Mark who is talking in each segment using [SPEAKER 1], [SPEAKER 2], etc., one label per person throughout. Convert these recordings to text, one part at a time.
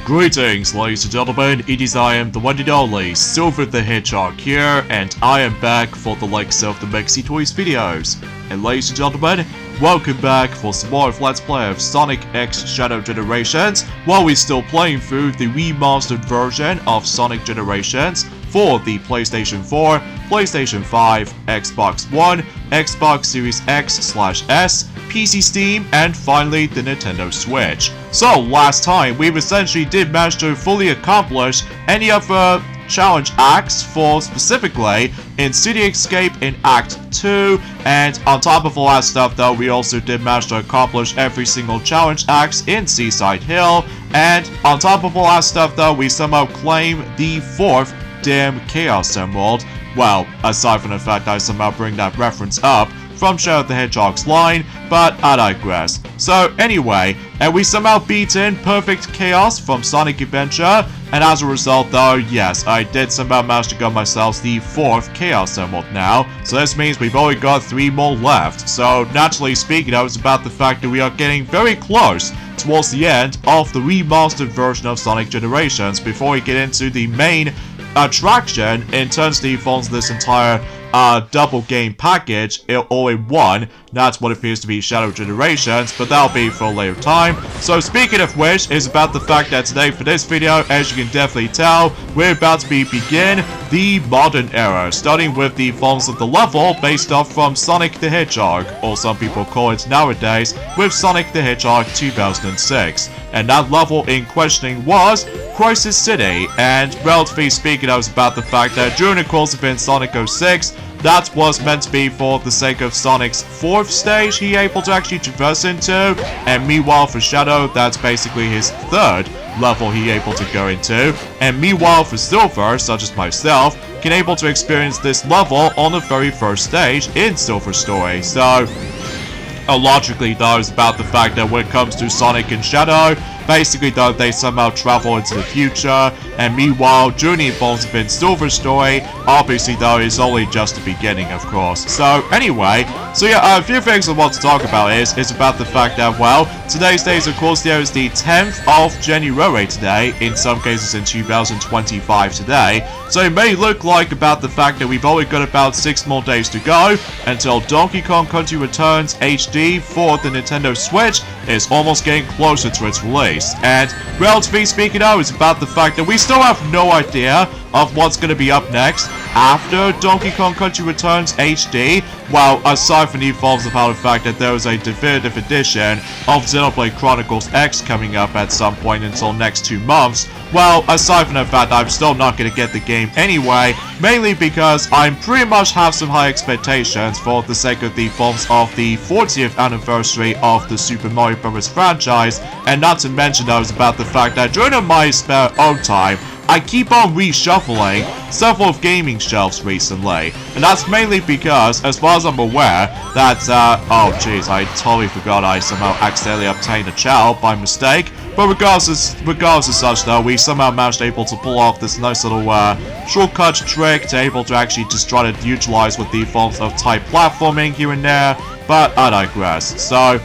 [SPEAKER 1] Greetings, ladies and gentlemen, it is I am the one and only Silver the Hedgehog here, and I am back for the likes of the Mexi Toys videos. And ladies and gentlemen, welcome back for some more of Let's Play of Sonic X Shadow Generations, while we're still playing through the remastered version of Sonic Generations for the PlayStation 4, PlayStation 5, Xbox One, Xbox Series X/S, PC Steam, and finally the Nintendo Switch. So last time we essentially did manage to fully accomplish any of the challenge acts for specifically in City Escape in Act 2, and on top of all that stuff though, we also did manage to accomplish every single challenge act in Seaside Hill, and on top of all that stuff though, we somehow claim the 4th damn Chaos Emerald. Well, aside from the fact I somehow bring that reference up from Shadow the Hedgehog's line, but I digress. So anyway, and we somehow beat in Perfect Chaos from Sonic Adventure, and as a result though, yes, I did somehow manage to get myself the 4th Chaos Emerald now, so this means we've only got 3 more left. So naturally speaking, it's about the fact that we are getting very close towards the end of the remastered version of Sonic Generations before we get into the main attraction in terms of the forms of this entire double game package all in one. That's what appears to be Shadow Generations, but that'll be for a later time. So speaking of which, is about the fact that today for this video, as you can definitely tell, we're about to begin the modern era, starting with the forms of the level based off from Sonic the Hedgehog, or some people call it nowadays, with Sonic the Hedgehog 2006. And that level in questioning was Crisis City, and relatively speaking, I was about the fact that during the course of Sonic 06, that was meant to be for the sake of Sonic's 4th stage he able to actually traverse into, and meanwhile for Shadow, that's basically his 3rd level he able to go into, and meanwhile for Silver, such as myself, can able to experience this level on the very first stage in Silver Story. So logically though, it's about the fact that when it comes to Sonic and Shadow, basically though, they somehow travel into the future, and meanwhile during the involvement in Silver Story, obviously though, is only just the beginning, of course. So anyway, so yeah, a few things I want to talk about is about the fact that, well, today's date of course there is the 10th of January today, in some cases in 2025 today, so it may look like about the fact that we've only got about 6 more days to go until Donkey Kong Country Returns HD for the Nintendo Switch is almost getting closer to its release. And relatively speaking though, it's about the fact that we still have no idea of what's going to be up next after Donkey Kong Country Returns HD. Well, aside from the involves of how the fact that there is a definitive edition of Xenoblade Chronicles X coming up at some point until next 2 months, well, aside from the fact that I'm still not going to get the game anyway, mainly because I pretty much have some high expectations for the sake of the forms of the 40th anniversary of the Super Mario Bros. Franchise, and not to mention though, is about the fact that during my spare own time, I keep on reshuffling several of gaming shelves recently, and that's mainly because, as far as I'm aware, that, oh jeez, I totally forgot I somehow accidentally obtained a child by mistake, but regardless of such though, we somehow managed able to pull off this nice little, shortcut trick to able to actually just try to utilize with the forms of type platforming here and there, but I digress. So,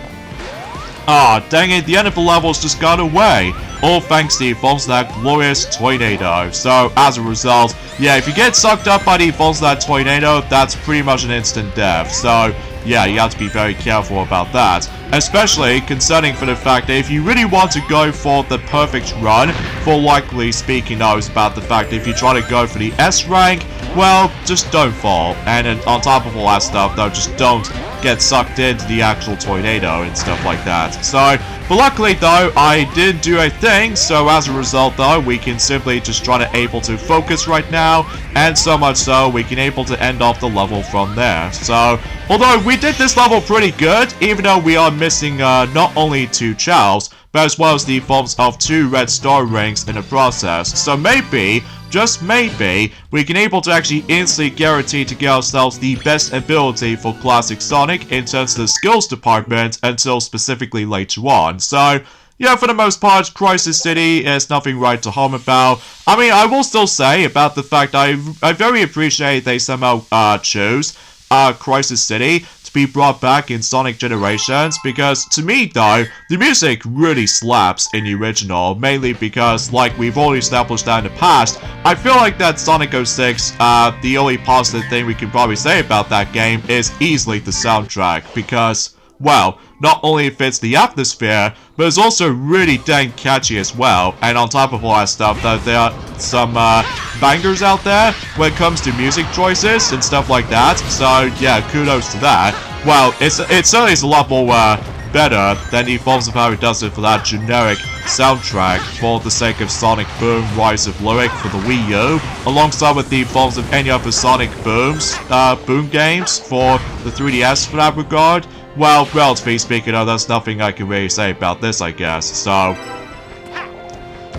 [SPEAKER 1] dang it, the end of the level's just got away. All thanks to the forms of that glorious tornado. So, as a result, yeah, if you get sucked up by the forms of that tornado, that's pretty much an instant death. So, yeah, you have to be very careful about that. Especially concerning for the fact that if you really want to go for the perfect run, for likely speaking, though, is about the fact that if you try to go for the S rank, well, just don't fall. And then on top of all that stuff, though, just don't get sucked into the actual tornado and stuff like that. So, but luckily though, I did do a thing, so as a result though, we can simply just try to able to focus right now, and so much so, we can able to end off the level from there. So, although we did this level pretty good, even though we are missing not only 2 chows, but as well as the forms of 2 red star rings in the process. So maybe, just maybe, we can able to actually instantly guarantee to get ourselves the best ability for Classic Sonic in terms of the skills department until specifically later on. So, yeah, for the most part, Crisis City is nothing right to harm about. I mean, I will still say about the fact I very appreciate they somehow choose Crisis City to be brought back in Sonic Generations, because to me though, the music really slaps in the original, mainly because, like we've already established that in the past, I feel like that Sonic 06, the only positive thing we can probably say about that game is easily the soundtrack, because, well, not only it fits the atmosphere, but it's also really dang catchy as well. And on top of all that stuff, there are some bangers out there when it comes to music choices and stuff like that. So yeah, kudos to that. Well, it certainly is a lot more better than the forms of how it does it for that generic soundtrack for the sake of Sonic Boom Rise of Lyric for the Wii U, alongside with the forms of any other Sonic Boom games for the 3DS for that regard. Well, relatively speaking, there's nothing I can really say about this, I guess. So,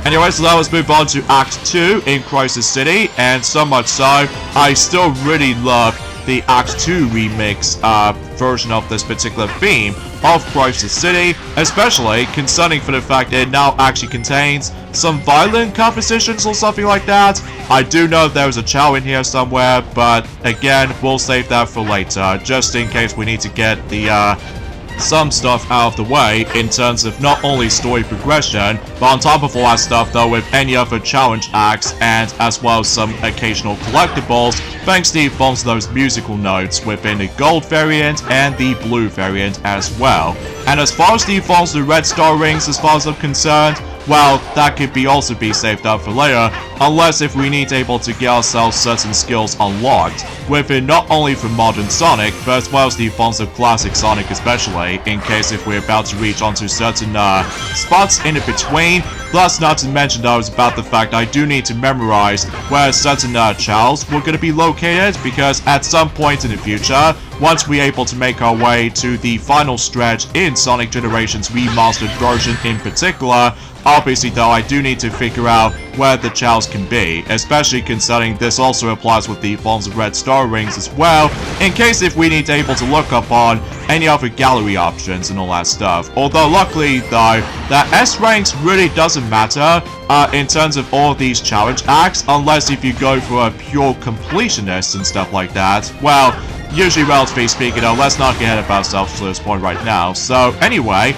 [SPEAKER 1] anyway, so now let's move on to Act 2 in Crisis City, and so much so, I still really love the Act 2 remix version of this particular theme of Crisis City, especially concerning for the fact that it now actually contains some violent compositions or something like that. I do know there's a chow in here somewhere, but again, we'll save that for later, just in case we need to get the some stuff out of the way in terms of not only story progression, but on top of all that stuff though, with any other challenge acts and as well as some occasional collectibles, thanks to the forms of those musical notes within the gold variant and the blue variant as well. And as far as the forms of the red star rings, as far as I'm concerned, well, that could also be saved up for later, unless if we need able to get ourselves certain skills unlocked, within not only from modern Sonic, but as well as the forms of classic Sonic especially, in case if we're about to reach onto certain spots in between. Plus, not to mention though, about the fact I do need to memorize where certain chows were going to be located, because at some point in the future, once we're able to make our way to the final stretch in Sonic Generations Remastered version in particular, obviously though, I do need to figure out where the chows can be, especially considering this also applies with the forms of red star rings as well, in case if we need to able to look up on any other gallery options and all that stuff. Although luckily though, that S ranks really doesn't matter in terms of all these challenge acts, unless if you go for a pure completionist and stuff like that. Well, usually relatively speaking though, let's not get ahead of ourselves to this point right now. So anyway,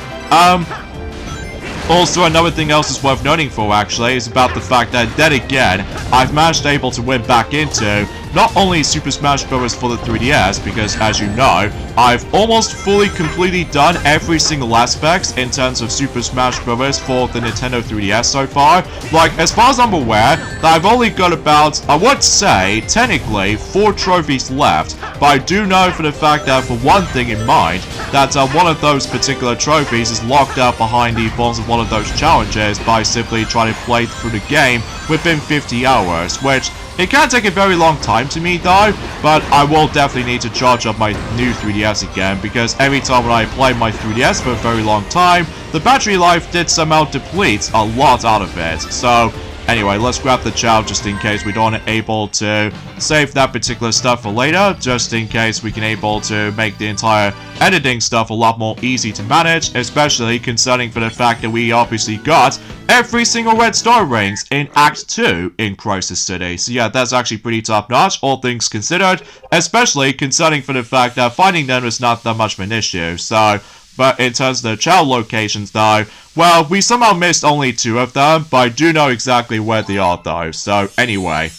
[SPEAKER 1] also, another thing else is worth noting for, actually, is about the fact that, then again, I've managed able to win back into not only Super Smash Bros. For the 3DS, because, as you know, I've almost fully completely done every single aspect in terms of Super Smash Bros. For the Nintendo 3DS so far. Like, as far as I'm aware, I've only got about, I would say, technically, 4 trophies left, but I do know for the fact that, for one thing in mind, that one of those particular trophies is locked up behind the forms of one of those challenges by simply trying to play through the game within 50 hours, which it can take a very long time to me though, but I will definitely need to charge up my new 3DS again, because every time when I play my 3DS for a very long time, the battery life did somehow deplete a lot out of it. So anyway, let's grab the chow just in case we don't able to save that particular stuff for later, just in case we can able to make the entire editing stuff a lot more easy to manage, especially concerning for the fact that we obviously got every single red star rings in Act 2 in Crisis City. So yeah, that's actually pretty top notch, all things considered, especially concerning for the fact that finding them is not that much of an issue. So, but in terms of the chow locations though, well, we somehow missed only 2 of them, but I do know exactly where they are though. So anyway.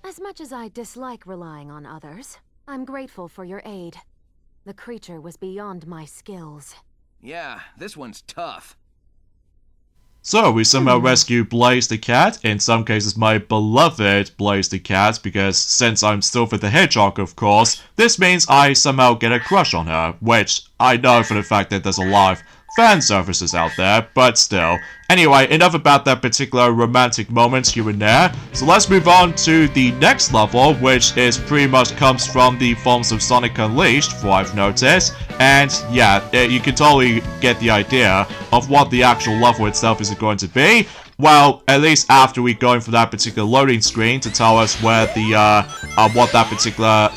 [SPEAKER 2] As much as I dislike relying on others, I'm grateful for your aid. The creature was beyond my skills.
[SPEAKER 3] Yeah, this one's tough.
[SPEAKER 1] So, we somehow rescue Blaze the Cat, in some cases my beloved Blaze the Cat, because since I'm still with the Hedgehog, of course, this means I somehow get a crush on her, which I know for the fact that there's a lot of fan services out there, but still. Anyway, enough about that particular romantic moment here and there, so let's move on to the next level, which is pretty much comes from the forms of Sonic Unleashed, for I've noticed, and yeah, you can totally get the idea of what the actual level itself is going to be. Well, at least after we go in for that particular loading screen to tell us where the, what that particular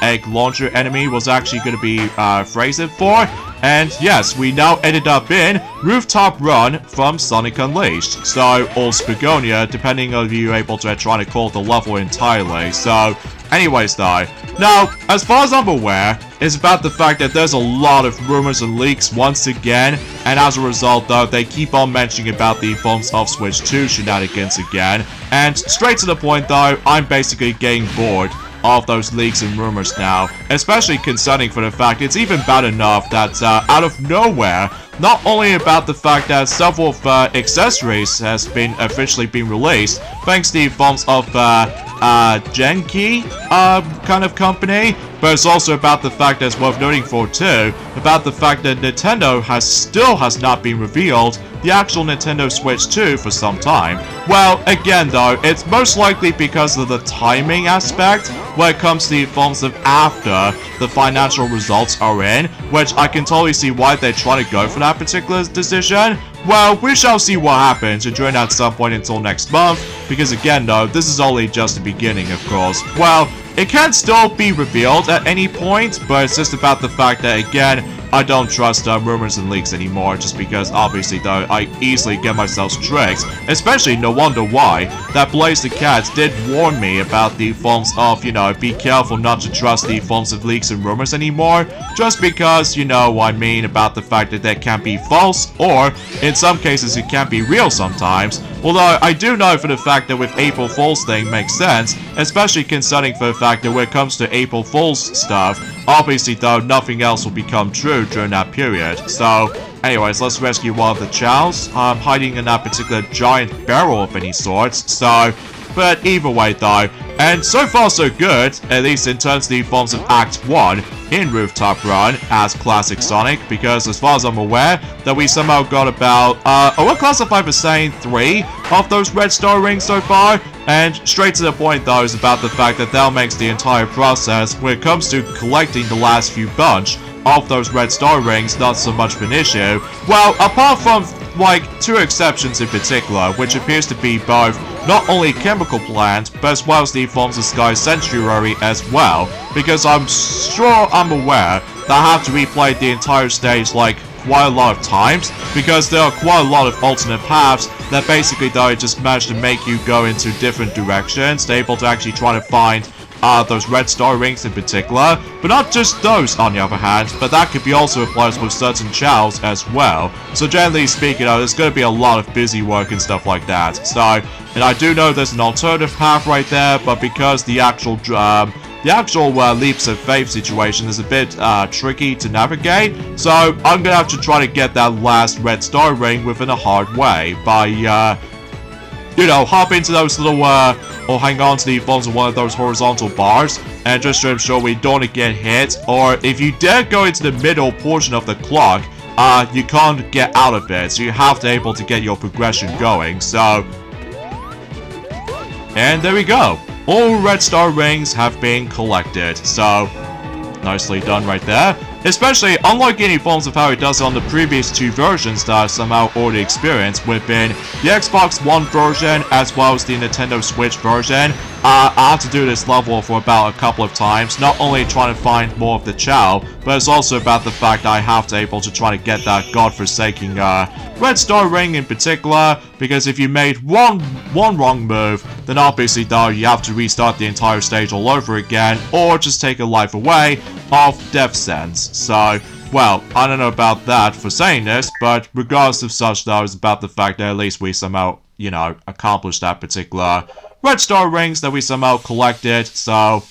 [SPEAKER 1] egg launcher enemy was actually going to be phrased for. And yes, we now ended up in Rooftop Run from Sonic Unleashed. So, or Spagonia, depending on if you're able to try to call the level entirely. So, anyways though, now, as far as I'm aware, it's about the fact that there's a lot of rumors and leaks once again, and as a result though, they keep on mentioning about the Phones of Switch 2 shenanigans again, and straight to the point though, I'm basically getting bored of those leaks and rumors now, especially concerning for the fact it's even bad enough that out of nowhere, not only about the fact that several of accessories has been officially been released, thanks to the forms of Genki kind of company, but it's also about the fact that it's worth noting for too, about the fact that Nintendo still has not been revealed the actual Nintendo Switch 2 for some time. Well, again though, it's most likely because of the timing aspect when it comes to the forms of after the financial results are in, which I can totally see why they're trying to go for that particular decision. Well, we shall see what happens during at some point until next month, because again though, this is only just the beginning of course. Well, it can still be revealed at any point, but it's just about the fact that again, I don't trust rumors and leaks anymore, just because obviously though, I easily get myself tricked, especially no wonder why, that Blaze the Cat did warn me about the forms of, you know, be careful not to trust the forms of leaks and rumors anymore, just because, you know, I mean about the fact that they can be false, or in some cases it can be real sometimes, although I do know for the fact that with April Fool's thing makes sense, especially concerning for the fact that when it comes to April Fool's stuff, obviously though, nothing else will become true during that period. So, anyways, let's rescue one of the chows. Hiding in that particular giant barrel of any sorts. So, but either way though, and so far so good, at least in terms of the forms of Act 1 in Rooftop Run as Classic Sonic, because as far as I'm aware, that we somehow got about, I would classify for saying 3 of those red star rings so far, and straight to the point though is about the fact that makes the entire process, when it comes to collecting the last few bunch of those red star rings, not so much of an issue. Well, apart from like 2 exceptions in particular, which appears to be both not only chemical plant, but as well as the forms of Sky Sanctuary as well, because I'm sure I'm aware that I have to replay the entire stage like quite a lot of times, because there are quite a lot of alternate paths that basically though just manage to make you go into different directions, they're able to actually try to find those red star rings in particular, but not just those on the other hand, but that could be also applied with certain chows as well. So generally speaking, there's going to be a lot of busy work and stuff like that. So, and I do know there's an alternative path right there, but because the actual leaps of faith situation is a bit tricky to navigate, so I'm gonna have to try to get that last red star ring within a hard way by you know, hop into those little, or hang on to the forms of one of those horizontal bars, and just to ensure we don't get hit, or if you dare go into the middle portion of the clock, you can't get out of it, so you have to be able to get your progression going, so... And there we go. All red star rings have been collected, so... Nicely done right there. Especially, unlike any forms of how it does on the previous 2 versions that I somehow already experienced, within the Xbox One version as well as the Nintendo Switch version, I had to do this level for about a couple of times, not only trying to find more of the chow, but it's also about the fact that I have to able to try to get that godforsaken red star ring in particular, because if you made one wrong move, then obviously though you have to restart the entire stage all over again, or just take a life away of death sense. So, well, I don't know about that for saying this, but regardless of such though, it's about the fact that at least we somehow, you know, accomplished that particular red star rings that we somehow collected, so...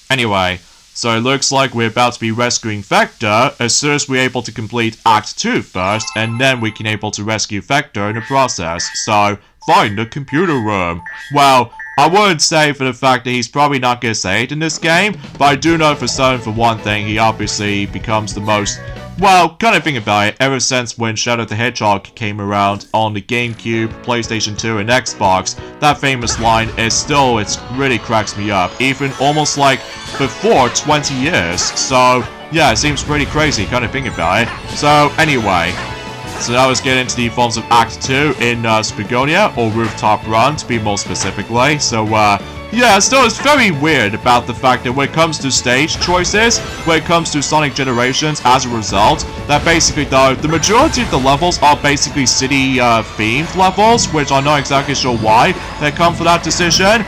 [SPEAKER 1] Anyway, so it looks like we're about to be rescuing Vector as soon as we're able to complete Act 2 first, and then we can able to rescue Vector in the process, so... Find the computer room. Well, I would say for the fact that he's probably not going to say it in this game, but I do know for certain for one thing, he obviously becomes the most, well, kind of think about it, ever since when Shadow the Hedgehog came around on the GameCube, PlayStation 2, and Xbox, that famous line is still, it really cracks me up, even almost like before 20 years, so yeah, it seems pretty crazy, kind of think about it. So anyway, so now let's get into the forms of Act 2 in Spagonia, or Rooftop Run to be more specifically. So yeah, still it's very weird about the fact that when it comes to stage choices, when it comes to Sonic Generations, as a result, that basically though, the majority of the levels are basically city themed levels, which I'm not exactly sure why they come for that decision.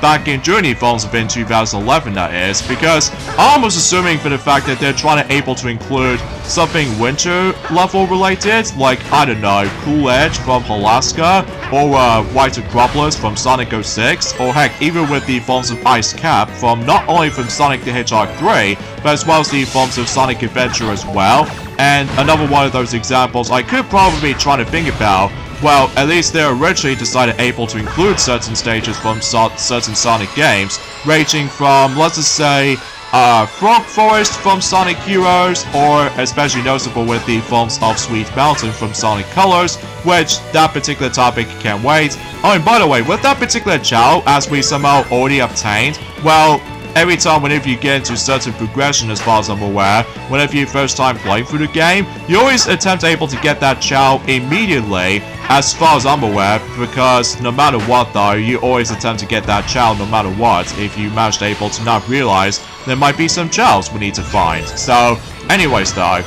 [SPEAKER 1] Back in Journey Phones in 2011, that is, because I'm almost assuming for the fact that they're trying to able to include something winter level related, like, I don't know, Cool Edge from Alaska, or White Acropolis from Sonic 06, or heck, even with the forms of Ice Cap from not only from Sonic the Hedgehog 3, but as well as the forms of Sonic Adventure as well. And another one of those examples I could probably be trying to think about, well, at least they originally decided able to include certain stages from certain Sonic games, ranging from, let's just say, Frog Forest from Sonic Heroes, or especially noticeable with the forms of Sweet Mountain from Sonic Colors, which that particular topic can't wait. Oh, and by the way, with that particular Chow, as we somehow already obtained, well, every time whenever you get into certain progression, as far as I'm aware, whenever you first time playing through the game, you always attempt able to get that Chow immediately, as far as I'm aware, because no matter what though, you always attempt to get that Chow no matter what, if you manage able to not realize there might be some Chows we need to find. So, anyways though,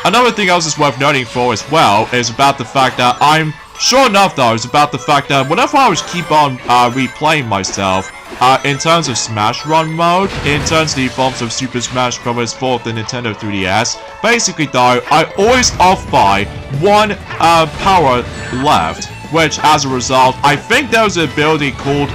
[SPEAKER 1] another thing else is worth noting for as well, is about the fact that sure enough though, is about the fact that whenever I was keep on replaying myself, in terms of Smash Run mode, in terms of the forms of Super Smash Bros. For the Nintendo 3DS, basically though, I always off by one power left, which as a result, I think there's an ability called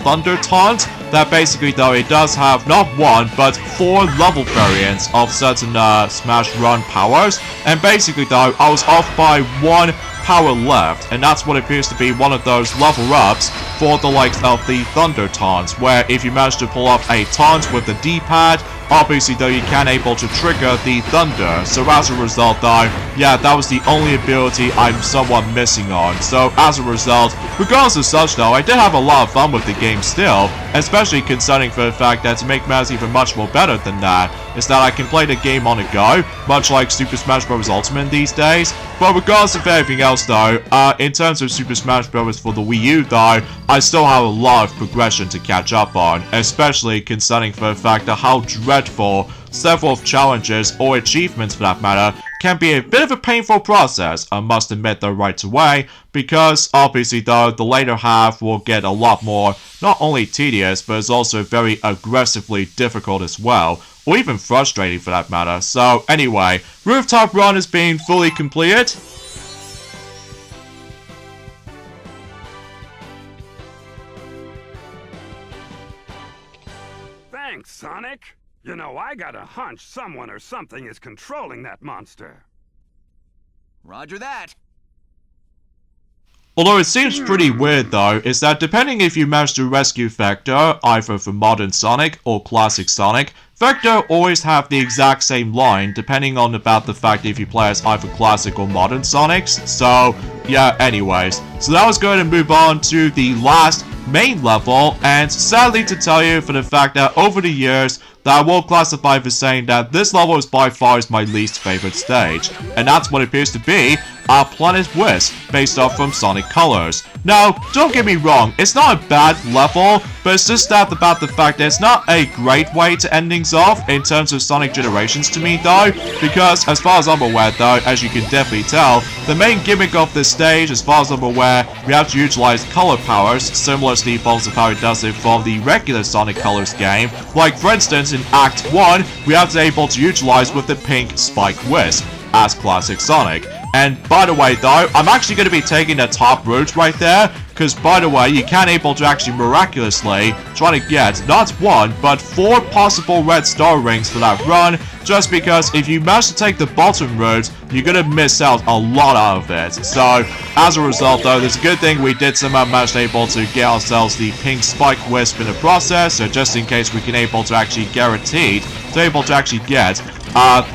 [SPEAKER 1] Thunder Taunt, that basically though, it does have not one, but 4 level variants of certain Smash Run powers, and basically though, I was off by one power left, and that's what appears to be one of those level ups for the likes of the Thunder Taunts, where if you manage to pull off a taunt with the D-pad, obviously though you can able to trigger the thunder. So as a result though, yeah, that was the only ability I'm somewhat missing on. So as a result, regardless of such though, I did have a lot of fun with the game still, especially concerning for the fact that to make matters even much more better than that, is that I can play the game on the go, much like Super Smash Bros. Ultimate these days. But regardless of everything else though, in terms of Super Smash Bros. For the Wii U though, I still have a lot of progression to catch up on, especially concerning for the fact that how dreadful several of challenges or achievements for that matter can be a bit of a painful process, I must admit though right away, because obviously though the later half will get a lot more not only tedious but it's also very aggressively difficult as well, or even frustrating for that matter. So anyway, Rooftop Run is being fully completed.
[SPEAKER 4] Thanks, Sonic. You know, I got a hunch someone or something is controlling that monster.
[SPEAKER 3] Roger that.
[SPEAKER 1] Although it seems pretty weird though, is that depending if you manage to rescue Vector, either from Modern Sonic or Classic Sonic, Vector always have the exact same line, depending on about the fact if you play as either Classic or Modern Sonics. So, yeah, anyways. So now let's go ahead and move on to the last main level, and sadly to tell you for the fact that over the years, that I will classify for saying that this level is by far my least favorite stage, and that's what appears to be our Planet Wisp, based off from Sonic Colors. Now, don't get me wrong, it's not a bad level, but it's just that about the fact that it's not a great way to end things off in terms of Sonic Generations to me though, because as far as I'm aware though, as you can definitely tell, the main gimmick of this stage, as far as I'm aware, we have to utilize color powers, similar to the forms of how it does it from the regular Sonic Colors game. Like for instance, in Act 1, we have to able to utilize with the pink Spike Wisp as Classic Sonic. And by the way though, I'm actually going to be taking the top route right there, because by the way, you can able to actually miraculously try to get not 1, but 4 possible red star rings for that run, just because if you manage to take the bottom route, you're going to miss out a lot out of it. So, as a result though, there's a good thing we did somehow manage able to get ourselves the pink Spike Wisp in the process, so just in case we can able to actually guaranteed to able to actually get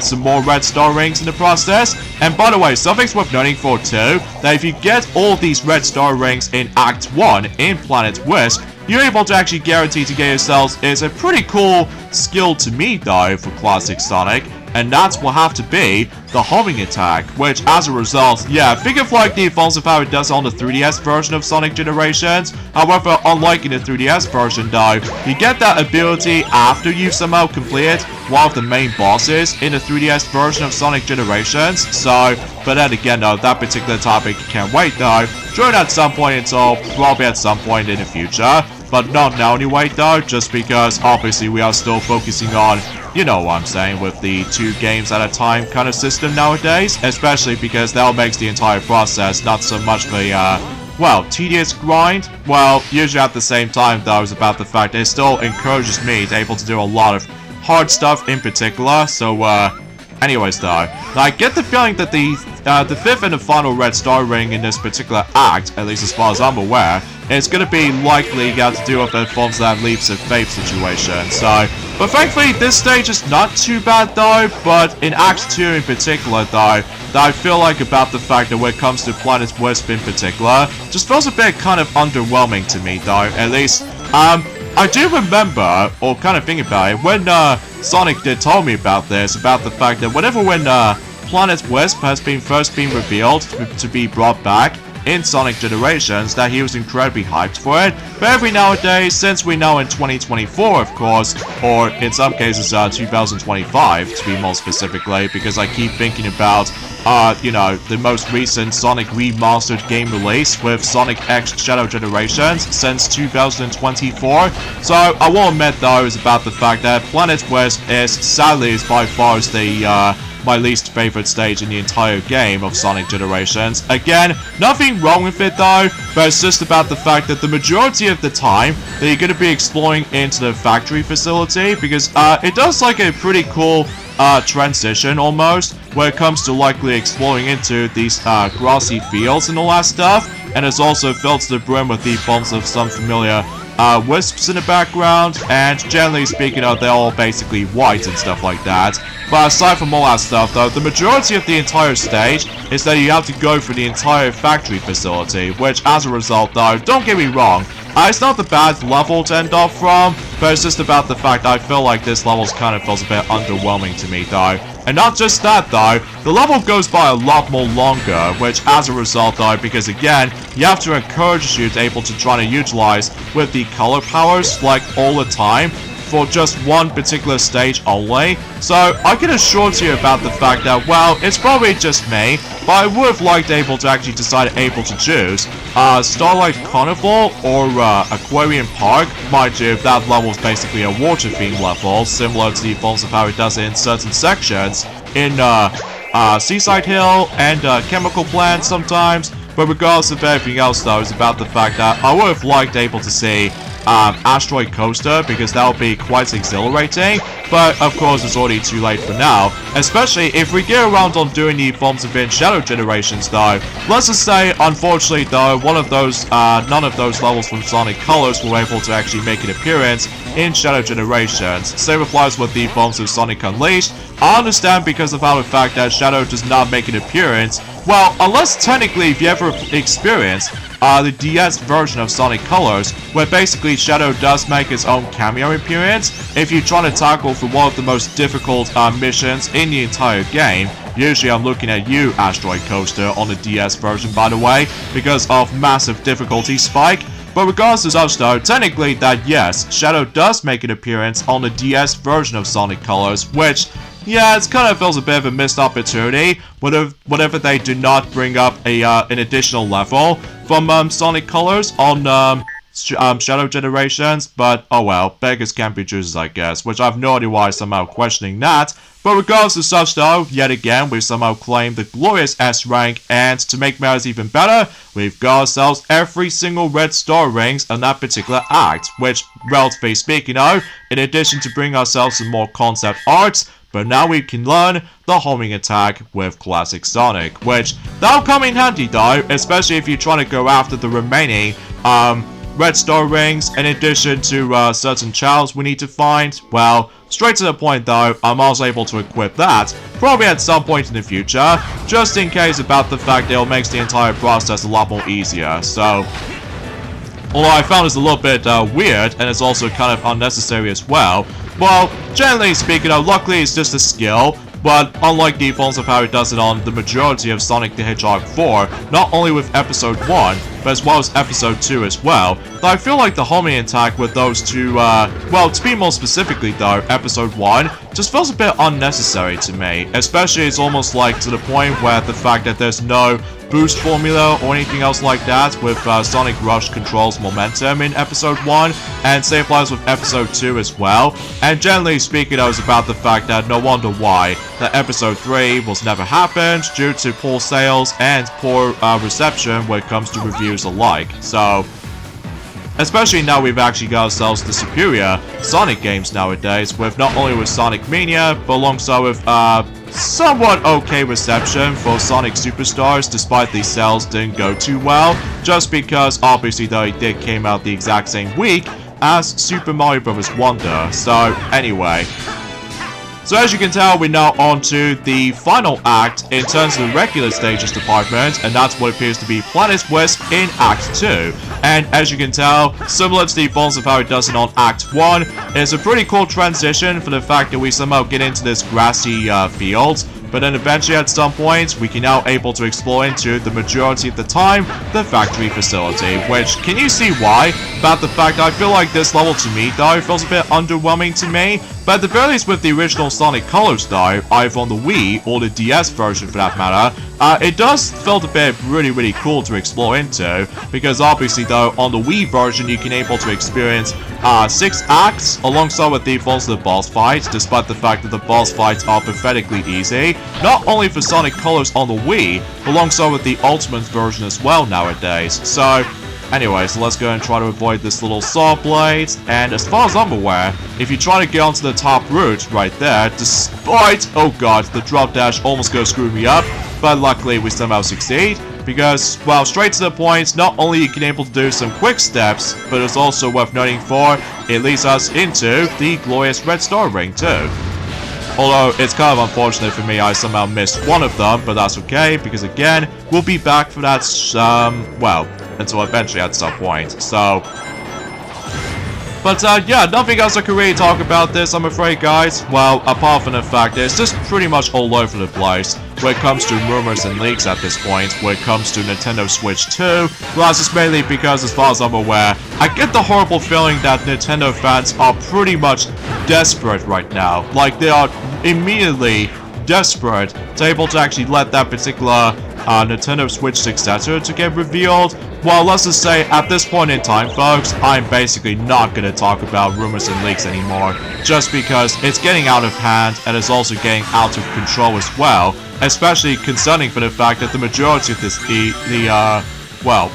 [SPEAKER 1] some more red star rings in the process. And by the way, something's worth noting for too, that if you get all these red star rings in Act 1 in Planet Wisp, you're able to actually guarantee to get yourselves is a pretty cool skill to me though for Classic Sonic, and that will have to be the homing attack, which as a result, yeah, think of like the evolved power it does on the 3DS version of Sonic Generations. However, unlike in the 3DS version though, you get that ability after you've somehow completed one of the main bosses in the 3DS version of Sonic Generations. So, but then again though, that particular topic can't wait though. Join at some point until probably at some point in the future. But not now anyway though, just because obviously we are still focusing on, you know what I'm saying, with the 2 games at a time kind of system nowadays. Especially because that makes the entire process not so much of a, well, tedious grind. Well, usually at the same time though, is about the fact that it still encourages me to able to do a lot of hard stuff in particular. So, anyways though, I get the feeling that the 5th and the final red star ring in this particular act, at least as far as I'm aware, is going to be likely got to do with the forms of that leaps of faith situation. So, but thankfully this stage is not too bad though, but in Act 2 in particular though, that I feel like about the fact that when it comes to Planet Wisp in particular, just feels a bit kind of underwhelming to me though, at least, I do remember, or kind of think about it, when Sonic did tell me about this, about the fact that when Planet Wisp has first been revealed to be brought back in Sonic Generations, that he was incredibly hyped for it. But every nowadays, since we know in 2024 of course, or in some cases 2025 to be more specifically, because I keep thinking about you know, the most recent Sonic remastered game release with Sonic X Shadow Generations since 2024. So I will admit though is about the fact that Planet Wisp is sadly by far the my least favorite stage in the entire game of Sonic Generations. Again, nothing wrong with it though, but it's just about the fact that the majority of the time that you're going to be exploring into the factory facility, because it does like a pretty cool transition almost, where it comes to likely exploring into these grassy fields and all that stuff, and it's also filled to the brim with the forms of some familiar wisps in the background, and generally speaking, they're all basically white and stuff like that. But aside from all that stuff though, the majority of the entire stage is that you have to go through the entire factory facility, which as a result though, don't get me wrong, it's not the bad level to end off from, but it's just about the fact I feel like this level kind of feels a bit underwhelming to me though. And not just that though, the level goes by a lot more longer, which as a result though, because again, you have to encourage you to able to try to utilize with the color powers like all the time, for just one particular stage only. So I can assure you about the fact that, well, it's probably just me, but I would have liked able to actually decide able to choose Starlight Carnival or Aquarium Park. Mind you, that level is basically a water theme level, similar to the forms of how it does in certain sections in Seaside Hill and Chemical Plant sometimes. But regardless of everything else though, it's about the fact that I would have liked able to see Asteroid Coaster, because that would be quite exhilarating, but of course it's already too late for now, especially if we get around on doing the forms of Shadow Generations though. Let's just say, unfortunately though, none of those levels from Sonic Colors were able to actually make an appearance in Shadow Generations. Same applies with the forms of Sonic Unleashed. I understand because of how the fact that Shadow does not make an appearance, well, unless technically if you ever experienced the DS version of Sonic Colors, where basically Shadow does make his own cameo appearance if you try to tackle for one of the most difficult missions in the entire game. Usually I'm looking at you, Asteroid Coaster, on the DS version by the way, because of massive difficulty spike. But regardless of such though, technically that yes, Shadow does make an appearance on the DS version of Sonic Colors, which, yeah, it kind of feels a bit of a missed opportunity whenever they do not bring up an additional level from Sonic Colors on Shadow Generations. But oh well, beggars can't be choosers, I guess, which I have no idea why I'm somehow questioning that. But regardless of such though, yet again, we've somehow claimed the glorious S rank, and to make matters even better, we've got ourselves every single red star rings on that particular act, which, relatively speaking though, in addition to bringing ourselves some more concept arts, but now we can learn the homing attack with Classic Sonic, which that'll come in handy though, especially if you're trying to go after the remaining red star rings, in addition to certain childs we need to find. Well, straight to the point though, I'm also able to equip that, probably at some point in the future, just in case about the fact that it makes the entire process a lot more easier. So, although I found this a little bit weird, and it's also kind of unnecessary as well, well, generally speaking, luckily it's just a skill but unlike the forms of how it does it on the majority of Sonic the Hedgehog 4, not only with Episode 1, but as well as Episode 2 as well, though I feel like the homing attack with those two, well, to be more specifically though, Episode 1, just feels a bit unnecessary to me, especially it's almost like to the point where the fact that there's no boost formula or anything else like that with Sonic Rush controls momentum in Episode 1, and same applies with Episode 2 as well. And generally speaking, I was about the fact that no wonder why that Episode 3 was never happened due to poor sales and poor reception when it comes to reviews alike. So, especially now we've actually got ourselves the superior Sonic games nowadays, with not only with Sonic Mania, but alongside with somewhat okay reception for Sonic Superstars, despite the sales didn't go too well, just because obviously though it did came out the exact same week as Super Mario Bros. Wonder. So anyway, so as you can tell, we're now on to the final act in terms of the regular stages department, and that's what appears to be Planet Wisp in Act 2. And as you can tell, similar to the forms of how it does it on Act 1, it's a pretty cool transition for the fact that we somehow get into this grassy field, but then eventually at some point, we can now able to explore into the majority of the time, the factory facility, which, can you see why? About the fact that I feel like this level to me, though, feels a bit underwhelming to me, but at the very least with the original Sonic Colors, though, either on the Wii or the DS version for that matter, it does feel a bit really cool to explore into, because obviously though, on the Wii version you can able to experience 6 acts alongside with the forms of the boss fights, despite the fact that the boss fights are pathetically easy, not only for Sonic Colors on the Wii, but alongside with the Ultimate version as well nowadays. So, anyway, so let's go and try to avoid this little saw blade, and as far as I'm aware, if you try to get onto the top route right there, despite, oh god, the drop dash almost gonna screw me up, but luckily we somehow succeed, because, well, straight to the point, not only you can able to do some quick steps, but it's also worth noting for, it leads us into the glorious Red Star Ring too. Although, it's kind of unfortunate for me, I somehow missed one of them, but that's okay, because again, we'll be back for that, well, until eventually at some point, so... But, yeah, nothing else I can really talk about this, I'm afraid, guys. Well, apart from the fact that it's just pretty much all over the place when it comes to rumors and leaks at this point, when it comes to Nintendo Switch 2. Well, that's just mainly because, as far as I'm aware, I get the horrible feeling that Nintendo fans are pretty much desperate right now. Like, they are immediately desperate to able to actually let that particular Nintendo Switch successor to get revealed. Well, let's just say, at this point in time, folks, I'm basically not going to talk about rumors and leaks anymore, just because it's getting out of hand, and it's also getting out of control as well, especially concerning for the fact that the majority of this, well,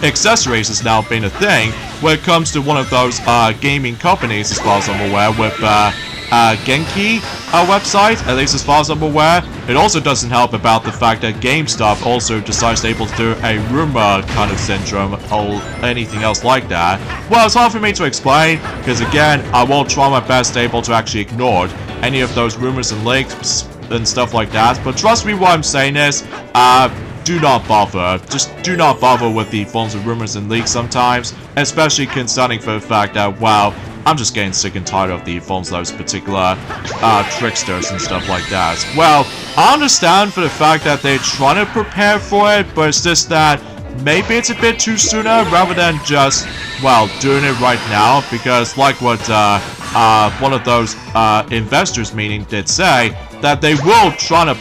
[SPEAKER 1] accessories has now been a thing when it comes to one of those gaming companies, as far as I'm aware, with Genki website, at least as far as I'm aware. It also doesn't help about the fact that GameStop also decides to able to do a rumor kind of syndrome or anything else like that. Well, it's hard for me to explain, because again, I will try my best to able to actually ignore any of those rumors and leaks and stuff like that, but trust me, what I'm saying is, do not bother. Just do not bother with the forms of rumors and leaks sometimes, especially concerning for the fact that, well, I'm just getting sick and tired of the forms of those particular tricksters and stuff like that. Well, I understand for the fact that they're trying to prepare for it, but it's just that maybe it's a bit too sooner rather than just, well, doing it right now, because like what one of those investors meeting did say, that they will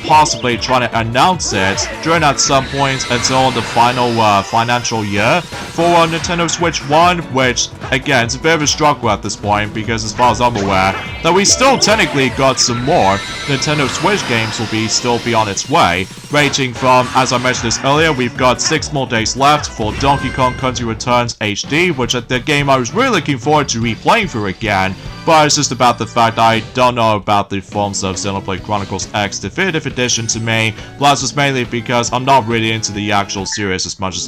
[SPEAKER 1] possibly try to announce it during at some point until the final financial year for Nintendo Switch 1, which, again, it's a bit of a struggle at this point, because as far as I'm aware, that we still technically got some more Nintendo Switch games will still be on its way, ranging from, as I mentioned this earlier, we've got 6 more days left for Donkey Kong Country Returns HD, which is the game I was really looking forward to replaying for again, but it's just about the fact I don't know about the forms of Xenoblade Chronicles X Definitive Edition to me. Well, that's just mainly because I'm not really into the actual series as much as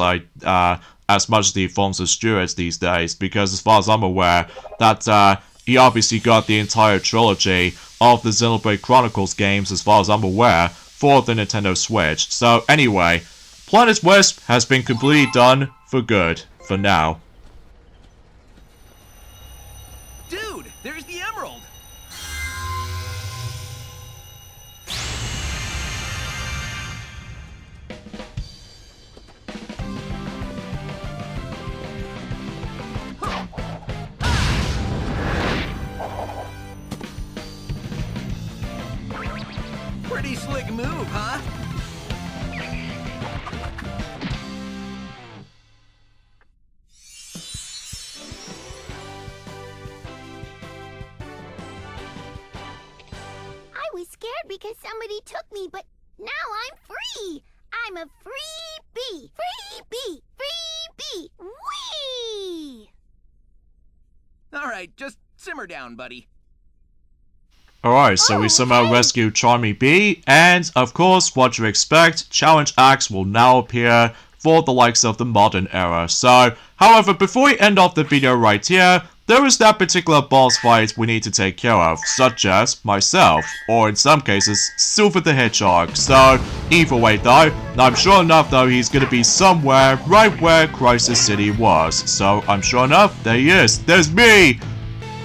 [SPEAKER 1] the forms of Stewards these days, because as far as I'm aware, that he obviously got the entire trilogy of the Xenoblade Chronicles games, as far as I'm aware, for the Nintendo Switch. So anyway, Planet Wisp has been completely done for good, for now.
[SPEAKER 3] Dude, there's the emerald! Big move, huh?
[SPEAKER 5] I was scared because somebody took me, but now I'm free! I'm a free bee! Free bee! Free bee! Whee!
[SPEAKER 3] Alright, just simmer down, buddy.
[SPEAKER 1] Alright, so we somehow rescued Charmy Bee, and of course, what you expect, challenge acts will now appear for the likes of the modern era. So, however, before we end off the video right here, there is that particular boss fight we need to take care of, such as myself, or in some cases, Silver the Hedgehog. So, either way though, I'm sure enough though he's gonna be somewhere right where Crisis City was. So, I'm sure enough, there he is. There's me!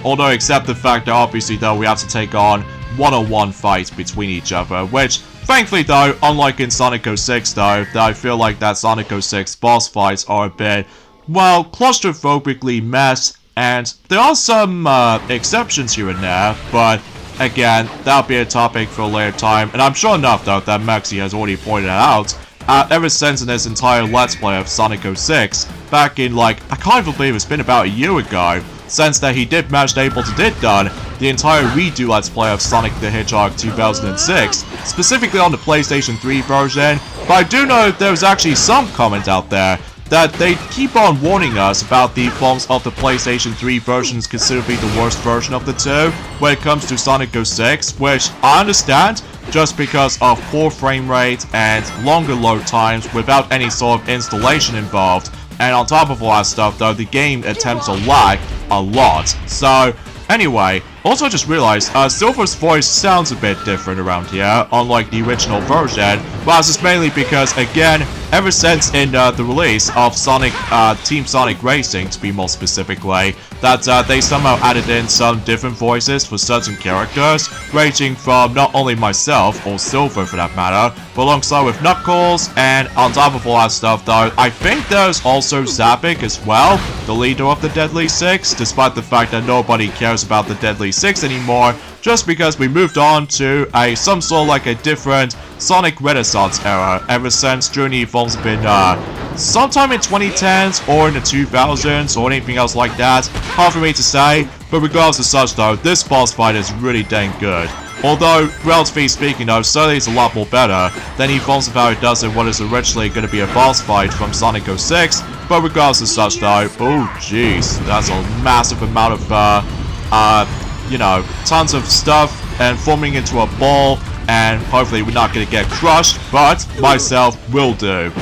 [SPEAKER 1] Although, except the fact that obviously though we have to take on one-on-one fights between each other, which, thankfully though, unlike in Sonic 06 though, that I feel like that Sonic 06 boss fights are a bit, well, claustrophobically messed, and there are some exceptions here and there, but again, that'll be a topic for a later time, and I'm sure enough though that Maxi has already pointed out, ever since in his entire Let's Play of Sonic 06, back in like, I can't even believe it's been about a year ago, since that he did manage to able to did done the entire redo Let's Play of Sonic the Hedgehog 2006, specifically on the PlayStation 3 version, but I do know there was actually some comment out there that they keep on warning us about the forms of the PlayStation 3 versions considered to be the worst version of the two when it comes to Sonic 06, which I understand, just because of poor frame rate and longer load times without any sort of installation involved. And on top of all that stuff though, the game attempts to lag a lot. So, anyway, also just realized, Silver's voice sounds a bit different around here, unlike the original version, but this is mainly because, again, ever since in the release of Sonic, Team Sonic Racing, to be more specifically, that they somehow added in some different voices for certain characters, ranging from not only myself, or Silver for that matter, but alongside with Knuckles, and on top of all that stuff though, I think there's also Zapik as well, the leader of the Deadly Six, despite the fact that nobody cares about the Deadly Six anymore, just because we moved on to some sort of like a different Sonic Renaissance era ever since Journey Evolves have been sometime in 2010s or in the 2000s or anything else like that. Hard for me to say, but regardless of such though, this boss fight is really dang good. Although, relatively speaking though, certainly it's a lot more better than Evolves of how it does in what is originally going to be a boss fight from Sonic 06, but regardless of such though, oh jeez, that's a massive amount of you know, tons of stuff and forming into a ball, and hopefully we're not going to get crushed, but myself will do.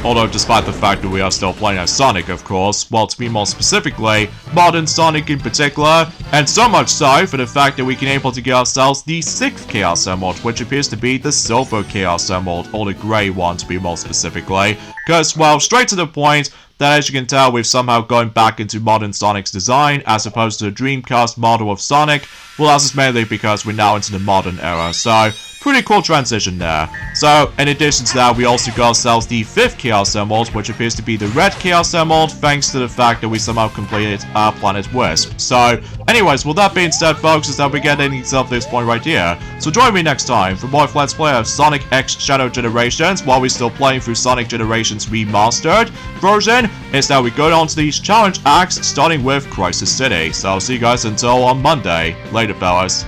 [SPEAKER 1] Although despite the fact that we are still playing as Sonic, of course, well, to be more specifically, modern Sonic in particular, and so much so for the fact that we can able to get ourselves the 6th Chaos Emerald, which appears to be the Silver Chaos Emerald, or the grey one to be more specifically, because, well, straight to the point, that as you can tell, we've somehow gone back into modern Sonic's design, as opposed to the Dreamcast model of Sonic. Well, that's just mainly because we're now into the modern era, so pretty cool transition there. So, in addition to that, we also got ourselves the 5th Chaos Emerald, which appears to be the Red Chaos Emerald, thanks to the fact that we somehow completed our planet Wisp. So, anyways, with that being said, folks, is that we get ending to this point right here. So join me next time for more Let's Play of Sonic X Shadow Generations, while we're still playing through Sonic Generations Remastered version, is that we go on to these challenge acts, starting with Crisis City. So I'll see you guys until on Monday. Later, fellas.